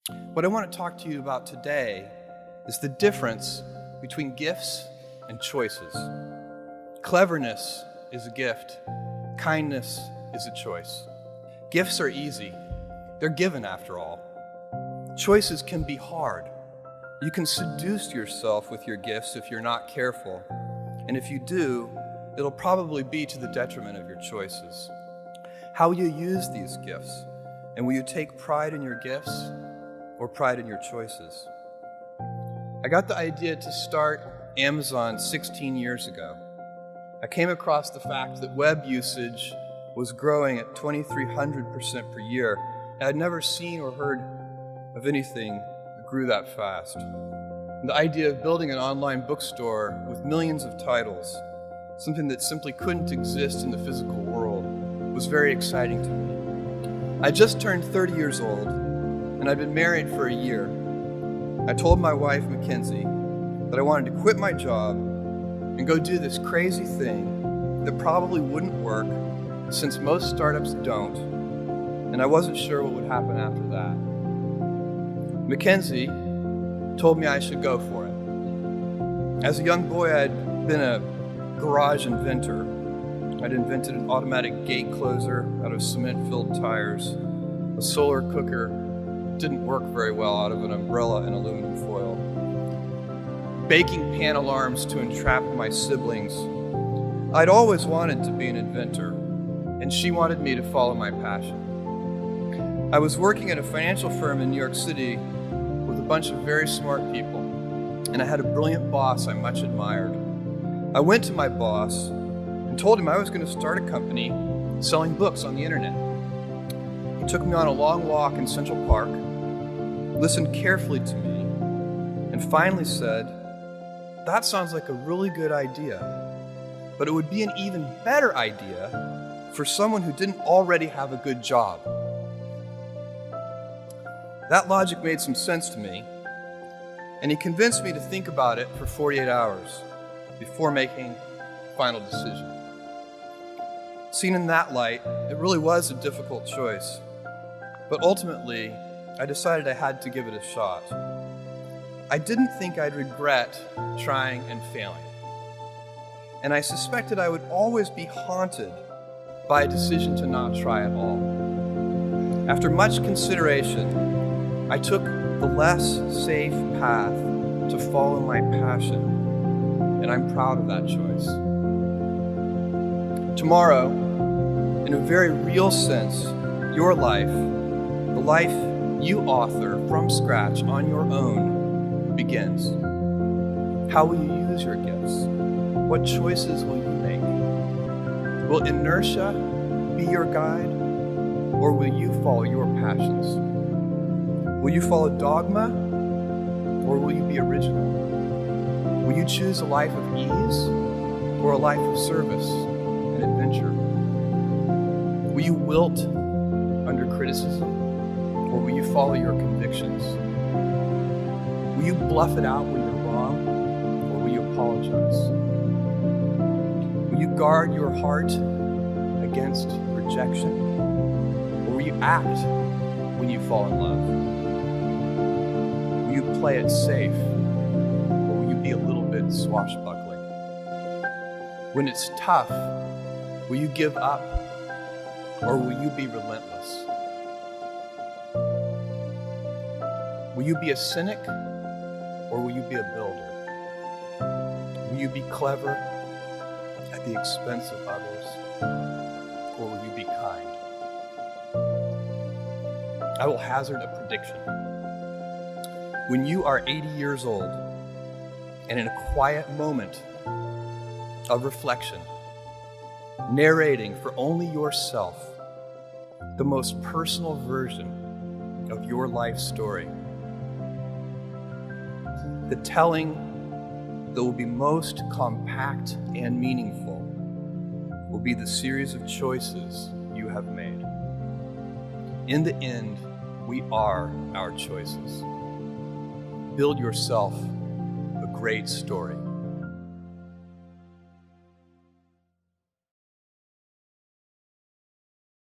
What I want to talk to you about today is the difference between gifts and choices. Cleverness is a gift. Kindness is a choice. Gifts are easy. They're given after all. Choices can be hard. You can seduce yourself with your gifts if you're not careful. And if you do, it'll probably be to the detriment of your choices. How will you use these gifts? And will you take pride in your gifts or pride in your choices? I got the idea to start Amazon 16 years ago. I came across the fact that web usage was growing at 2,300% per year. I'd never seen or heard of anything that grew that fast. And the idea of building an online bookstore with millions of titles, something that simply couldn't exist in the physical world, was very exciting to me. I just turned 30 years old, and I'd been married for a year. I told my wife, Mackenzie, that I wanted to quit my job and go do this crazy thing that probably wouldn't work, since most startups don't, and I wasn't sure what would happen after that. Mackenzie told me I should go for it. As a young boy, I'd been a garage inventor. I'd invented an automatic gate closer out of cement-filled tires, a solar cooker didn't work very well out of an umbrella and aluminum foil, baking pan alarms to entrap my siblings. I'd always wanted to be an inventor, and she wanted me to follow my passion. I was working at a financial firm in New York City with a bunch of very smart people, and I had a brilliant boss I much admired. I went to my boss and told him I was going to start a company selling books on the internet. He took me on a long walk in Central Park, listened carefully to me, and finally said, "That sounds like a really good idea, but it would be an even better idea for someone who didn't already have a good job." That logic made some sense to me, and he convinced me to think about it for 48 hours before making a final decision. Seen in that light, it really was a difficult choice, but ultimately, I decided I had to give it a shot. I didn't think I'd regret trying and failing, and I suspected I would always be haunted by a decision to not try at all. After much consideration, I took the less safe path to follow my passion, and I'm proud of that choice. Tomorrow, in a very real sense, your life, the life you author from scratch on your own, begins. How will you use your gifts? What choices will you make? Will inertia be your guide, or will you follow your passions? Will you follow dogma, or will you be original? Will you choose a life of ease, or a life of service and adventure? Will you wilt under criticism, or will you follow your convictions? Will you bluff it out when you're wrong, or will you apologize? Will you guard your heart against rejection, or will you act when you fall in love? Will you play it safe, or will you be a little bit swashbuckling? When it's tough, will you give up, or will you be relentless? Will you be a cynic, or will you be a builder? Will you be clever at the expense of others, or will you be kind? I will hazard a prediction. When you are 80 years old, and in a quiet moment of reflection, narrating for only yourself the most personal version of your life story, the telling that will be most compact and meaningful will be the series of choices you have made. In the end, we are our choices. Build yourself a great story.